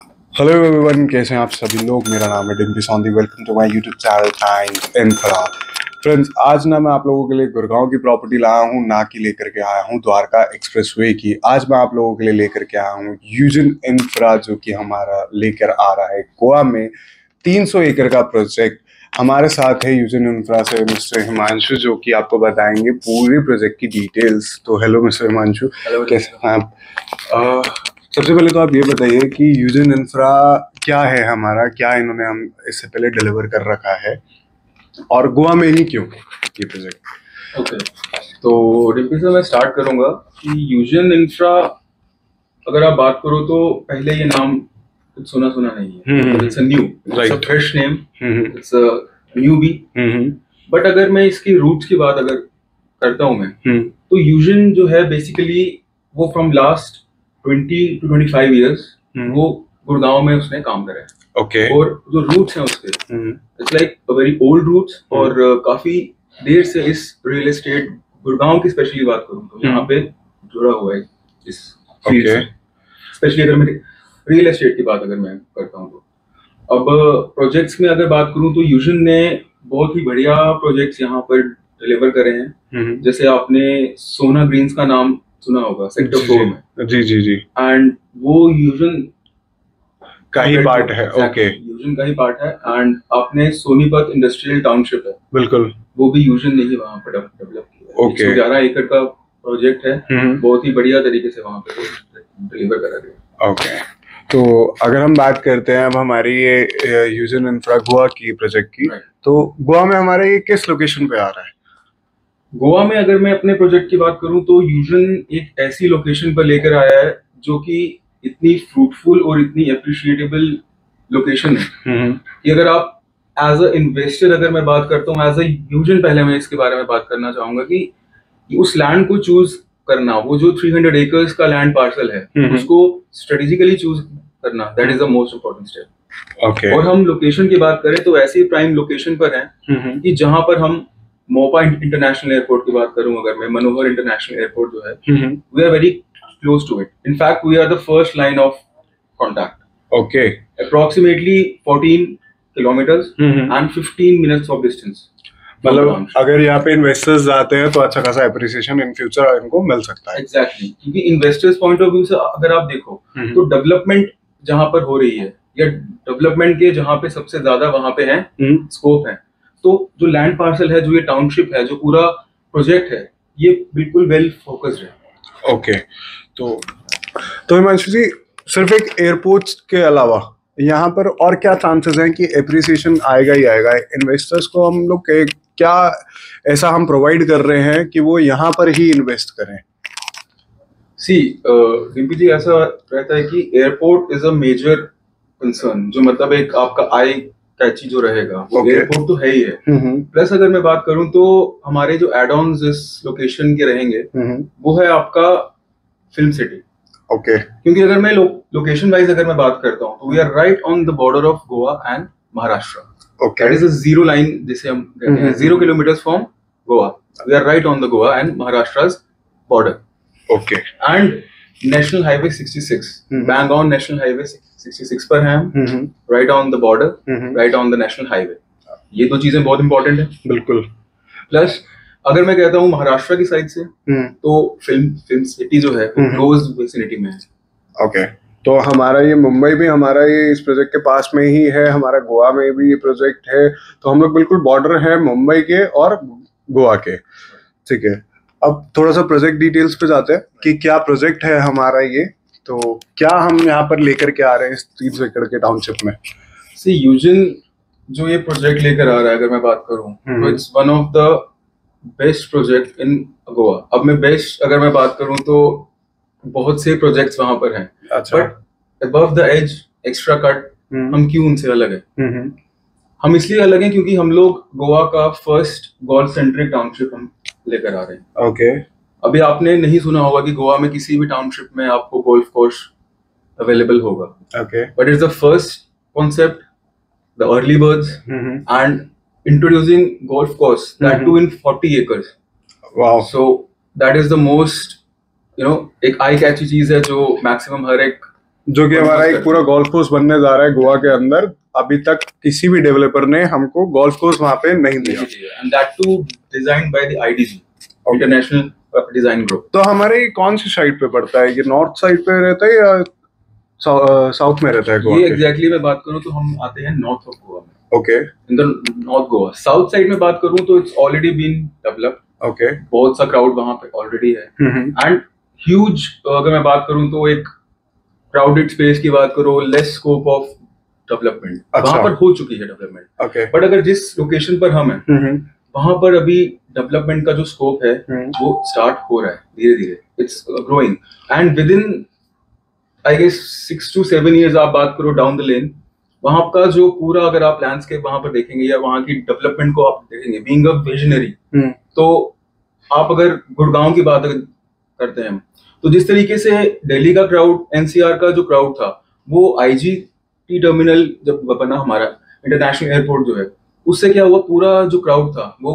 Hello everyone, कैसे हैं आप सभी लोग। मेरा नाम है Dimpy Sondhi. Welcome to my YouTube channel Times Infra. Friends, आज ना मैं आप लोगों के लिए गुड़गांव की प्रॉपर्टी लाया हूँ, ना कि लेकर के आया हूँ द्वारका एक्सप्रेसवे की। आज मैं आप लोगों के लिए लेकर के आया हूँ यूजन इंफ्रा, जो कि हमारा लेकर आ रहा है गोवा में 300 एकड़ का प्रोजेक्ट। हमारे साथ है यूजन इंफ्रा से मिस्टर हिमांशु, जो कि आपको बताएंगे पूरी प्रोजेक्ट की डिटेल्स। तो हेलो मिस्टर हिमांशु, कैसे हैं आप? सबसे पहले तो आप ये बताइए कि यूजन इंफ्रा क्या है हमारा, क्या इन्होंने हम इससे पहले डिलीवर कर रखा है, और गोवा में ही क्यों ये प्रोजेक्ट। ओके, तो डिम्पी से मैं स्टार्ट करूंगा कि यूजन इंफ्रा अगर आप बात करो तो पहले ये नाम कुछ सुना सुना नहीं है। It's a new, it's a fresh name, it's a newbie. But अगर मैं इसकी रूट्स की बात अगर करता हूं मैं, तो यूजन जो है बेसिकली वो फ्रॉम लास्ट 20 to 25 इयर्स वो गुड़गांव में उसने काम करा है। ओके। और जो रूट्स हैं उसके, it's like a very old roots, और काफी देर से इस रियल एस्टेट गुड़गांव की स्पेशली बात करूं तो यहाँ पे जुड़ा हुआ है इस फील्ड से। स्पेशली अगर मैं रियल एस्टेट की बात अगर मैं करता हूँ तो अब प्रोजेक्ट्स में अगर बात करूं तो यूजन ने बहुत ही बढ़िया प्रोजेक्ट्स यहाँ पर डिलीवर करे हैं। जैसे आपने सोना ग्रीन्स का नाम सुना होगा सेक्टर 4 में। जी जी जी। एंड वो यूजन का ही पार्ट है। ओके, यूजन का ही पार्ट है। एंड आपने सोनीपत इंडस्ट्रियल टाउनशिप है, बिल्कुल, वो भी यूजन ने ही वहाँ पर डेवलप किया। ओके। 111 एकड़ का प्रोजेक्ट है, बहुत ही बढ़िया तरीके से वहाँ पे डिलीवर करा गया। ओके, तो अगर हम बात करते हैं अब हमारी ये यूजन इंफ्रा गोवा की प्रोजेक्ट की, तो गोवा में हमारा ये किस लोकेशन पे आ रहा है? गोवा में अगर मैं अपने प्रोजेक्ट की बात करूं तो यूजन एक ऐसी लोकेशन पर लेकर आया है जो कि इतनी फ्रूटफुल और इतनी अप्रिशिएटेबल लोकेशन है कि अगर आप एज अ इन्वेस्टर, अगर मैं बात करता हूँ एज अ यूजन, पहले मैं इसके बारे में बात करना चाहूंगा कि उस लैंड को चूज करना, वो जो 300 एकर्स का लैंड पार्सल है उसको स्ट्रेटेजिकली चूज करना, that is the most important step. Okay. और हम लोकेशन की बात करें तो ऐसी प्राइम लोकेशन पर है कि जहां पर हम मोपा इंटरनेशनल एयरपोर्ट की बात करूं, अगर मैं मनोहर इंटरनेशनल एयरपोर्ट जो है, we are very close to it. In fact we are the first line of contact. Okay. Approximately 14 kilometres and 15 minutes of distance. मतलब अगर यहाँ पे इन्वेस्टर्स आते हैं तो अच्छा खासा एप्रिसिएशन इन फ्यूचर इनको मिल सकता है। एग्जैक्टली, क्योंकि इन्वेस्टर्स पॉइंट ऑफ व्यू से अगर आप देखो तो डेवलपमेंट जहां पर हो रही है, या डेवलपमेंट के जहां पे सबसे ज्यादा वहां पे है स्कोप है, तो जो लैंड पार्सल है, जो ये टाउनशिप है, जो पूरा प्रोजेक्ट है, ये बिल्कुल वेल फोकस्ड है। ओके, तो हिमांशु जी, सिर्फ एक एयरपोर्ट के अलावा यहाँ पर और क्या चांसेस हैं कि एप्रिसिएशन आएगा ही आएगा? इन्वेस्टर्स को हम लोग क्या ऐसा हम प्रोवाइड कर रहे हैं कि वो यहाँ पर ही इन्वेस्ट करें? सी डिम्पी जी, ऐसा रहता है कि airport is a major concern, जो मतलब एक आपका आई कैची जो रहेगा वो एयरपोर्ट तो है ही है। प्लस अगर मैं बात करूं तो हमारे जो एड ऑन्स इस लोकेशन के रहेंगे वो है आपका फिल्म सिटी। ओके, क्योंकि अगर मैं लोकेशन वाइज अगर मैं बात करता हूं तो we are right on the border of Goa and Maharashtra. That is a zero line जिसे हम कहते हैं, 0 kilometre from Goa. We are right on the Goa and महाराष्ट्र's border. Okay, and national highway 66, bang on national highway 66 पर है हम, right on the border, right on the national highway. ये दो चीजें बहुत इंपॉर्टेंट है। बिल्कुल। प्लस अगर मैं कहता हूँ महाराष्ट्र की साइड से, तो फिल्म सिटी जो है क्लोज विसिनिटी में है। ओके, तो हमारा ये मुंबई भी हमारा ये इस प्रोजेक्ट के पास में ही है, हमारा गोवा में भी ये प्रोजेक्ट है, तो हम लोग बिल्कुल बॉर्डर है मुंबई के और गोवा के। ठीक है, अब थोड़ा सा प्रोजेक्ट डिटेल्स पे जाते हैं कि क्या प्रोजेक्ट है हमारा ये, तो क्या हम यहाँ पर लेकर के आ रहे हैं इस 300 एकड़ के टाउनशिप में। सी यूजन जो ये प्रोजेक्ट लेकर आ रहा है, अगर मैं बात करूं तो it's one of the best project in Goa. अब मैं बेस्ट अगर मैं बात करूं तो बहुत से प्रोजेक्ट्स वहां पर हैं, but above the edge extra cut हम क्यों उनसे अलग है? हम इसलिए अलग हैं क्योंकि हम लोग गोवा का फर्स्ट गोल्फ सेंट्रिक टाउनशिप हम लेकर आ रहे हैं। ओके, अभी आपने नहीं सुना होगा कि गोवा में किसी भी टाउनशिप में आपको गोल्फ कोर्स अवेलेबल होगा। Okay, but it's the first concept, the early birds, and introducing golf course, that too in 40 acres. Wow. So that is the most, एक eye catchy चीज है जो मैक्सिमम हर एक जो कि हमारा एक पूरा गोल्फ कोर्स बनने जा रहा है गोवा के अंदर। अभी तक किसी भी डेवलपर ने हमको गोल्फ कोर्स वहां पे नहीं दिया। And that too designed by the IDG, international design group. तो हमारे कौन सी साइड पे पड़ता है, ये नॉर्थ साइड पे रहता है या साउथ में रहता है गोवा? ये एग्जैक्टली मैं बात करूं तो हम आते हैं नॉर्थ ऑफ गोवा में। Okay, in the north Goa. South side में बात करूं तो it's already been developed. Okay, बहुत सा क्राउड वहां पे ऑलरेडी है एंड ह्यूज। अगर मैं बात करूं तो एक क्राउडेड स्पेस की बात करो, लेस स्कोप ऑफ डेवलपमेंट वहां पर हो चुकी है डेवलपमेंट। ओके, बट अगर जिस लोकेशन पर हम हैं वहां पर अभी डेवलपमेंट का जो स्कोप है वो स्टार्ट हो रहा है धीरे धीरे। It's growing and within I guess 6 to 7 years आप बात करो डाउन द लेन, वहां का जो पूरा अगर आप लैंडस्केप वहां पर देखेंगे या वहां की डेवलपमेंट को आप देखेंगे, बीइंग अ विजनरी, तो आप अगर गुड़गांव की बात अगर करते हैं तो जिस तरीके से दिल्ली का क्राउड, एनसीआर का जो क्राउड था, वो आईजीटी टर्मिनल जब बना हमारा इंटरनेशनल एयरपोर्ट जो है, उससे क्या हुआ, पूरा जो क्राउड था वो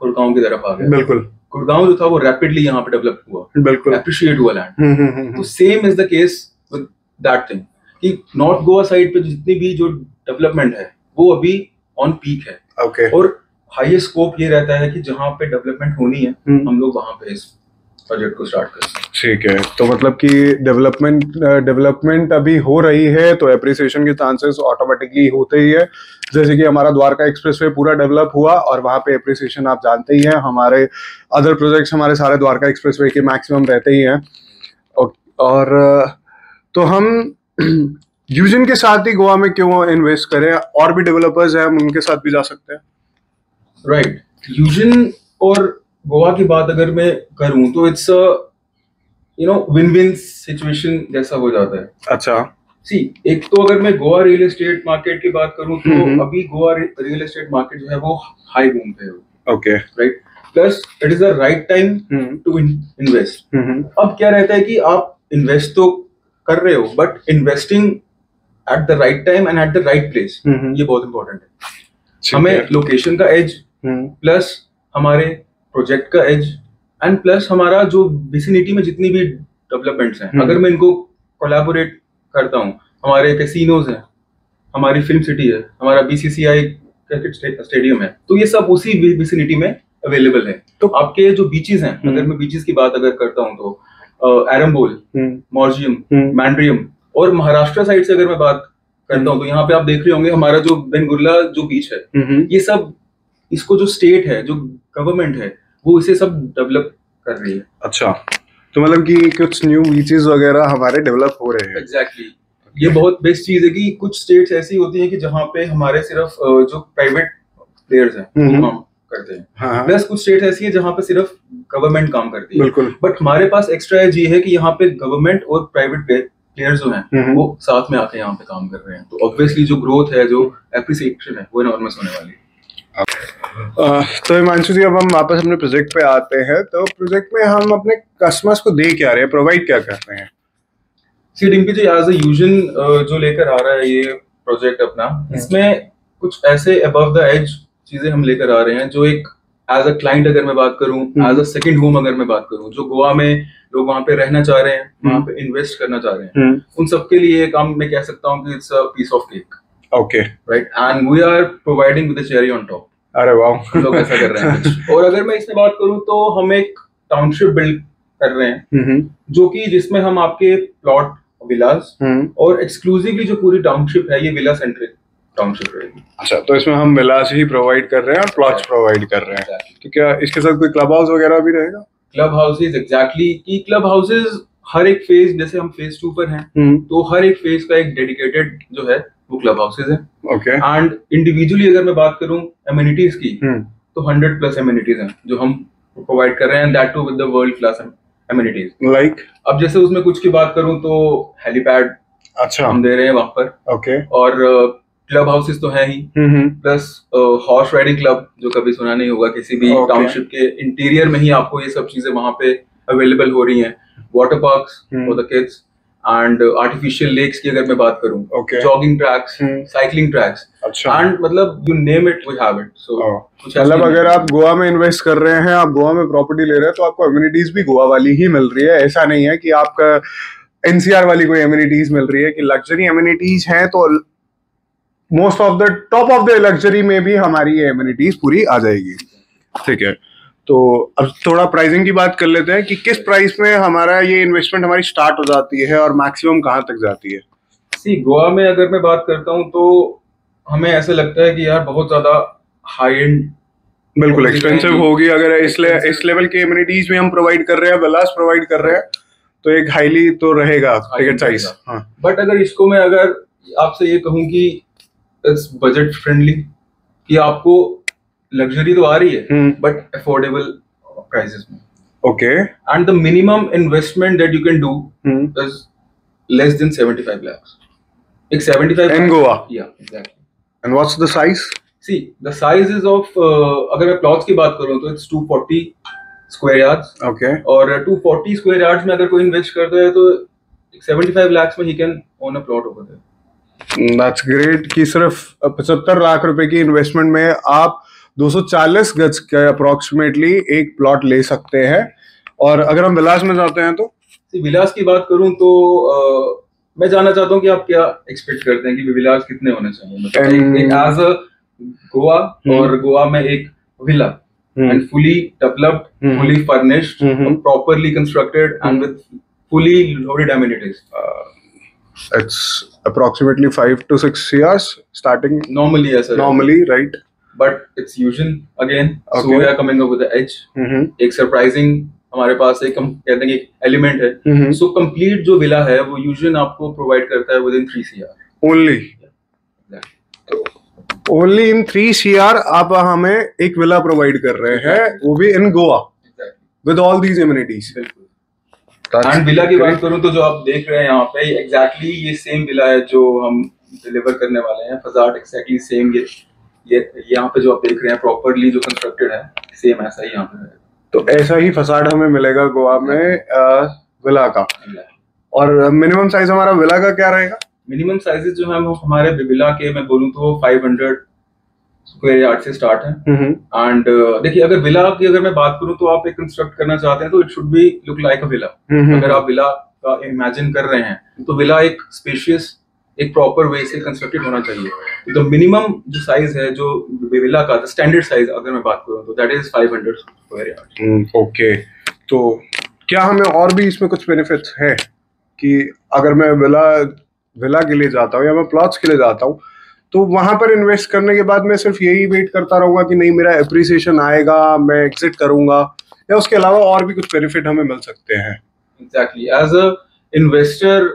गुड़गांव की तरफ आ गया। बिल्कुल, गुड़गांव जो था वो रैपिडली यहाँ पे डेवलप हुआ, बिल्कुल अप्रिशिएट हुआ लैंड। तो same is the case with that thing कि नॉर्थ गोवा साइड पे जितनी भी जो डेवलपमेंट है वो अभी ऑन पीक है। ओके, और हाईएस्ट स्कोप ये रहता है कि जहाँ पे डेवलपमेंट होनी है हम लोग वहां पे इस प्रोजेक्ट को स्टार्ट कर सकते हैं। ठीक है, तो मतलब कि डेवलपमेंट अभी हो रही है तो एप्रिसिएशन के चांसेस ऑटोमेटिकली होते ही है। जैसे कि हमारा द्वारका एक्सप्रेसवे पूरा डेवलप हुआ और वहां पे एप्रिसिएशन आप जानते ही हैं। हमारे अदर प्रोजेक्ट्स हमारे सारे द्वारका एक्सप्रेसवे के मैक्सिमम रहते ही हैं। और तो हम यूजन के साथ ही गोवा में क्यों इन्वेस्ट करें? और भी डेवलपर्स हैं, हम उनके साथ भी जा सकते हैं। राइट, यूजन और गोवा की बात अगर मैं करूं तो इट्स विन विन सिचुएशन जैसा हो जाता है। अच्छा, एक तो अगर मैं गोवा रियल एस्टेट मार्केट की बात करूं तो अभी गोवा रियल एस्टेट मार्केट जो है वो हाई बूम पे है। Okay, right, plus it is the right time to invest. अब क्या रहता है कि आप इन्वेस्ट तो कर रहे हो but investing at the right time and at the right place, ये बहुत इंपॉर्टेंट है। हमें लोकेशन का एज, प्लस हमारे प्रोजेक्ट का एज, एंड प्लस हमारा जो विसिनिटी में जितनी भी डेवलपमेंट्स हैं, अगर मैं इनको कोलैबोरेट करता हूँ, हमारे कैसीनोज हैं, हमारी फिल्म सिटी है, हमारा बीसीसीआई क्रिकेट स्टेडियम है, तो ये सब उसी विसिनिटी में अवेलेबल है। तो आपके जो बीचेस हैं, अगर मैं बीचेस की बात अगर करता हूँ तो एरम्बोल, मॉर्जियम, मैंड्रियम, और महाराष्ट्र साइड से अगर मैं बात करता हूँ तो यहाँ पे आप देख रहे होंगे हमारा जो बेंगुर्ला जो बीच है, ये सब, इसको जो स्टेट है, जो गवर्नमेंट है, वो इसे सब डेवलप कर रही है। अच्छा, तो मतलब कि कुछ न्यू बीचेस वगैरह हमारे डेवलप हो रहे हैं। एग्जैक्टली, ये बहुत बेस्ट चीज है कि कुछ स्टेट्स ऐसी होती हैं कि जहाँ पे हमारे सिर्फ जो प्राइवेट प्लेयर्स हैं वो काम करते हैं, प्लस कुछ स्टेट्स ऐसी है जहाँ पे सिर्फ गवर्नमेंट काम करती है। बिल्कुल, बट हमारे पास एक्स्ट्रा एज ये है कि यहाँ पे गवर्नमेंट और प्राइवेट प्लेयर्स जो हैं वो साथ में आके यहाँ पे काम कर रहे हैं, तो ऑब्वियसली जो ग्रोथ है, जो एप्रिसिएशन है, वो एनॉर्मस होने वाली है। तो हिमांशु जी, अब हम वापस अपने प्रोजेक्ट पे आते हैं। तो प्रोजेक्ट में हम अपने कस्टमर्स को दे क्या रहे हैं, प्रोवाइड क्या कर रहे हैं? सी डिम्पी जी, एज अ यूजन जो लेकर आ रहा है ये प्रोजेक्ट अपना, इसमें कुछ ऐसे अबव द एज चीजें हम लेकर आ रहे हैं जो एक एज अ क्लाइंट अगर मैं बात करूं, एज अ सेकंड होम अगर मैं बात करूं, जो गोवा में लोग वहां पे रहना चाह रहे हैं, वहां पे इन्वेस्ट करना चाह रहे हैं, उन सबके लिए काम मैं कह सकता हूं कि it's a piece of cake. Okay, right, and we are providing with the cherry on top. अरे वाह, हम लोग ऐसा कर रहे हैं। और अगर मैं इसमें बात करूं तो हम एक टाउनशिप बिल्ड कर रहे हैं, जो कि जिसमें हम आपके प्लॉट, विलास, और एक्सक्लूसिवली जो पूरी टाउनशिप है ये विला सेंट्रिक टाउनशिप रहेगी। अच्छा, तो इसमें हम विलास ही प्रोवाइड कर रहे हैं और प्लॉट्स प्रोवाइड कर रहे हैं। तो क्या इसके साथ कोई क्लब हाउस वगैरह भी रहेगा? क्लब हाउसेज, एग्जैक्टली, कि क्लब हाउसेज हर एक फेज, जैसे हम फेज 2 पर हैं, तो हर एक फेज का एक डेडिकेटेड जो है वो क्लब हाउसेज है। ओके, एंड इंडिविजुअली अगर मैं बात करूं एमिनिटीज की, तो 100+ एमिनिटीज हैं जो हम प्रोवाइड कर रहे हैं, that too with the world class amenities. Like, अब जैसे उसमें कुछ की बात करूं तो हेलीपैड, अच्छा, हम दे रहे हैं वहां पर। ओके, और क्लब हाउसेस तो है ही, प्लस हॉर्स राइडिंग क्लब, जो कभी सुना नहीं होगा, किसी भी टाउनशिप के इंटीरियर में ही आपको ये सब चीजें वहां पे अवेलेबल हो रही हैं। Water parks for the kids, and artificial lakes की अगर मैं बात करूं, jogging tracks, cycling tracks, and मतलब you name it we have it. So मतलब अगर आप गोवा में इन्वेस्ट कर रहे हैं, आप गोवा में प्रॉपर्टी ले रहे हैं, तो आपको एमिनिटीज भी गोवा वाली ही मिल रही है। ऐसा नहीं है कि आपका एनसीआर वाली कोई एमिनिटीज मिल रही है कि लग्जरी एमिनिटीज हैं, तो most of the top of the luxury में भी हमारी ये एमिनिटीज पूरी आ जाएगी। ठीक है, तो अब थोड़ा प्राइसिंग की बात कर लेते हैं कि किस प्राइस में हमारा ये इन्वेस्टमेंट हमारी स्टार्ट हो जाती है और मैक्सिमम कहाँ तक जाती है। सी गोवा में अगर मैं बात करता हूँ तो हमें ऐसा लगता है कि यार बहुत ज्यादा हाई एंड बिल्कुल एक्सपेंसिव होगी। अगर इस लेवल की एमिनिटीज भी हम प्रोवाइड कर रहे हैं, विलास प्रोवाइड कर रहे हैं, तो एक हाईली तो रहेगा टिकट साइज। हाँ, बट अगर इसको मैं अगर आपसे ये कहूँ कि इट्स बजट फ्रेंडली, कि आपको लग्जरी तो आ रही है बट अफोर्डेबल प्राइसेस में। Okay, and the minimum investment that you can do is less than 75 lakhs। एक 75 in Goa, yeah exactly। and what's the size? See the size is of अगर मैं plots की बात करूं तो it's 240 square yards। Okay, और 240 square yards में अगर कोई इन्वेस्ट करता है तो 75 lakhs में he can own a plot over there। that's great कि सिर्फ 75 लाख रुपए की इन्वेस्टमेंट में आप 240 गज के अप्रोक्सीमेटली एक प्लॉट ले सकते हैं। और अगर हम विलास में जाते हैं तो विलास की बात करूं तो मैं जानना चाहता हूं कि आप क्या एक्सपेक्ट करते हैं कि विलास कितने होने चाहिए, मतलब एक एज अ गोवा और गोवा में एक villa and fully developed, fully furnished, properly constructed and with fully loaded amenities. it's approximately 5 to 6 years starting normally, yes sir, normally, right? but it's usual again। so Okay, we are coming up with the edge। एक surprising हमारे पास एक हम कहते हैं कि element है। So complete जो villa है वो यूजुअली आपको प्रोवाइड करता है with in 3 CR only। Only in 3 CR आप हमें एक विला प्रोवाइड कर रहे हैं, वो भी in Goa with all these amenities. And villa की बात करूं तो जो आप देख रहे हैं यहाँ पे एग्जैक्टली ये सेम विला है जो हम डिलीवर करने वाले हैं। फजार्ड एक्जैक्टली सेम ये यहाँ पे जो आप देख रहे हैं प्रॉपर्ली जो कंस्ट्रक्टेड है, सेम ऐसा ही यहाँ पे है। तो ऐसा ही फसाड हमें मिलेगा गोवा में विला का। और मिनिमम साइज हमारा विला का क्या रहेगा? मिनिमम साइजेस जो है वो हमारे विला के मैं बोलूँ तो 500 स्क्वायर यार्ड से स्टार्ट है। एंड देखिए अगर विला की अगर मैं बात करूँ तो आप एक कंस्ट्रक्ट करना चाहते हैं तो it should be look like a villa. अगर आप विला का इमेजिन कर रहे हैं तो विला एक स्पेशियस एक प्रॉपर वे से कंस्ट्रक्टेड होना चाहिए। तो मिनिमम जो साइज है जो विला का स्टैंडर्ड साइज अगर मैं बात करूँ तो that is 500 square yard. Okay, तो क्या हमें और भी इसमें कुछ बेनिफिट्स है कि अगर मैं विला के लिए जाता हूँ या मैं प्लॉट्स के लिए जाता हूँ तो वहां पर इन्वेस्ट करने के बाद मैं सिर्फ यही वेट करता रहूंगा कि नहीं मेरा एप्रिसिएशन आएगा, मैं एग्जिट करूंगा, या उसके अलावा और भी कुछ बेनिफिट हमें मिल सकते हैं? एग्जैक्टली, एज अ इन्वेस्टर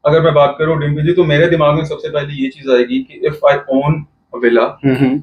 अगर मैं बात करूं डिम्पी जी तो मेरे दिमाग में सबसे पहले ये चीज आएगी कि if I own a villa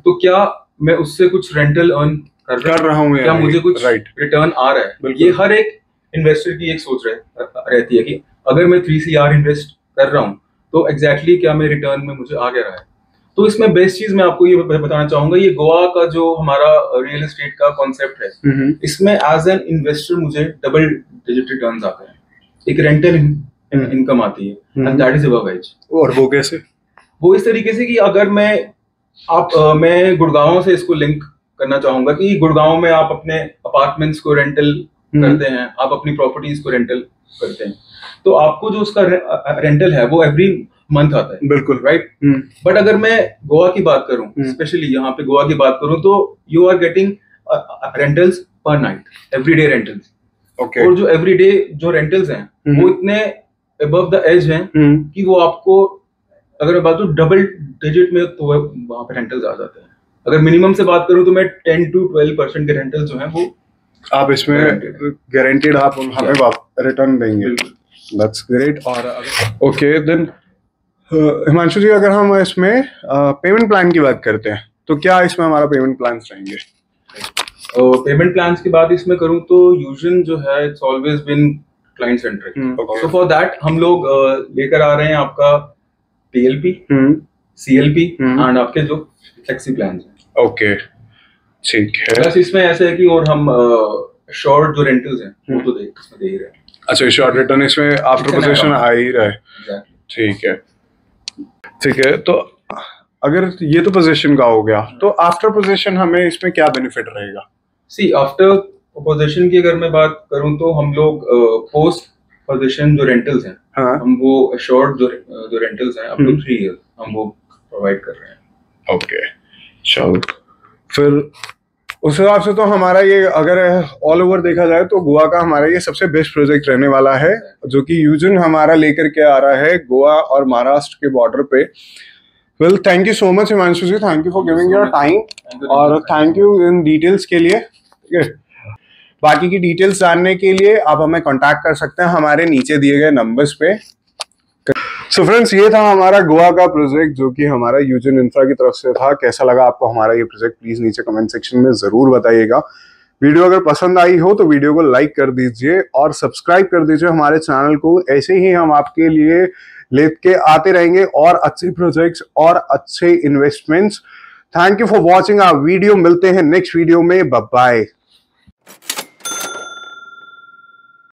तो क्या मैं उससे कुछ रेंटल अर्न कर रहा हूँ, क्या मुझे कुछ रिटर्न आ रहा है। ये हर एक इन्वेस्टर की एक सोच रहती है कि अगर मैं 3 CR इन्वेस्ट कर रहा हूँ तो एग्जैक्टली क्या मैं रिटर्न में मुझे आ गया रहा है। तो इसमें बेस्ट चीज मैं आपको ये बताना चाहूंगा, ये गोवा का जो हमारा रियल एस्टेट का कॉन्सेप्ट है इसमें एज एन इन्वेस्टर मुझे डबल डिजिट रिटर्न्स आते हैं, एक रेंटल इनकम आती है and that is above edge. और वो कैसे? वो इस तरीके से कि अगर मैं गुड़गांव से इसको लिंक करना चाहूंगा कि गुड़गांव में आप अपने अपार्टमेंट्स को रेंटल करते हैं, आप अपनी प्रॉपर्टीज को रेंटल करते हैं, तो आपको जो उसका रेंटल है वो एवरी मंथ आता है। बिल्कुल, राइट। बट अगर मैं गोवा की बात करूं, स्पेशली यहाँ पे गोवा की बात करूं, तो यू आर गेटिंग रेंटल्स पर नाइट, एवरीडे रेंटल्स। ओके, और जो एवरीडे जो रेंटल्स हैं वो इतने अबव द एज हैं कि वो आपको अगर मैं बात करूं डबल डिजिट में तो वहां पे रेंटल्स आ जाते हैं। अगर मिनिमम से बात करूं तो मैं 10 to 12% के रेंटल्स जो हैं वो आप इसमें गारंटीड आप हमें रिटर्न देंगे। That's great. और ओके देन हिमांशु जी, अगर हम इसमें पेमेंट प्लान की बात करते हैं तो क्या इसमें हमारा पेमेंट प्लान्स रहेंगे? पेमेंट प्लान्स की बात इसमें करूं तो यूजुअल जो है it's always been client centric. So for that हम लोग लेकर आ रहे हैं आपका PLP, CLP एंड आपके जो फ्लेक्सी प्लान्स हैं। ओके, ठीक है। प्लस इसमें ऐसे है कि और हम शॉर्ट जो रेंटल्स हैं वो तो इसमें दे ही रहे हैं। अच्छा, शॉर्ट रिटर्न इसमें आफ्टर पोजीशन आ ही रहा है। ठीक है, ठीक है। तो अगर ये तो पोजीशन का हो गया, तो आफ्टर पोजीशन हमें इसमें क्या बेनिफिट रहेगा? सी आफ्टर पोजीशन की अगर मैं बात करूं तो हम लोग पोस्ट पोजीशन जो रेंटल्स हैं, हाँ हम वो अशोर्ड जो रेंटल्स हैं अप टू 3 इयर्स हम वो प्रोवाइड कर रहे हैं। ओके, चलो फिर उस हिसाब से तो हमारा ये अगर ऑल ओवर देखा जाए तो गोवा का हमारा ये सबसे बेस्ट प्रोजेक्ट रहने वाला है, जो कि यूजन हमारा लेकर के आ रहा है गोवा और महाराष्ट्र के बॉर्डर पे। Well, thank you so much Himanshu ji, thank you for giving your time और थैंक यू इन डिटेल्स के लिए। बाकी की डिटेल्स जानने के लिए आप हमें कांटेक्ट कर सकते हैं हमारे नीचे दिए गए नंबर्स पे। सो फ्रेंड्स, ये था हमारा गोवा का प्रोजेक्ट जो कि हमारा यूजन इंफ्रा की तरफ से था। कैसा लगा आपको हमारा ये प्रोजेक्ट, प्लीज नीचे कमेंट सेक्शन में जरूर बताइएगा। वीडियो अगर पसंद आई हो तो वीडियो को लाइक कर दीजिए और सब्सक्राइब कर दीजिए हमारे चैनल को। ऐसे ही हम आपके लिए लेके आते रहेंगे और अच्छे प्रोजेक्ट्स और अच्छे investments. Thank you for watching our video. मिलते हैं नेक्स्ट वीडियो में, बाय बाय।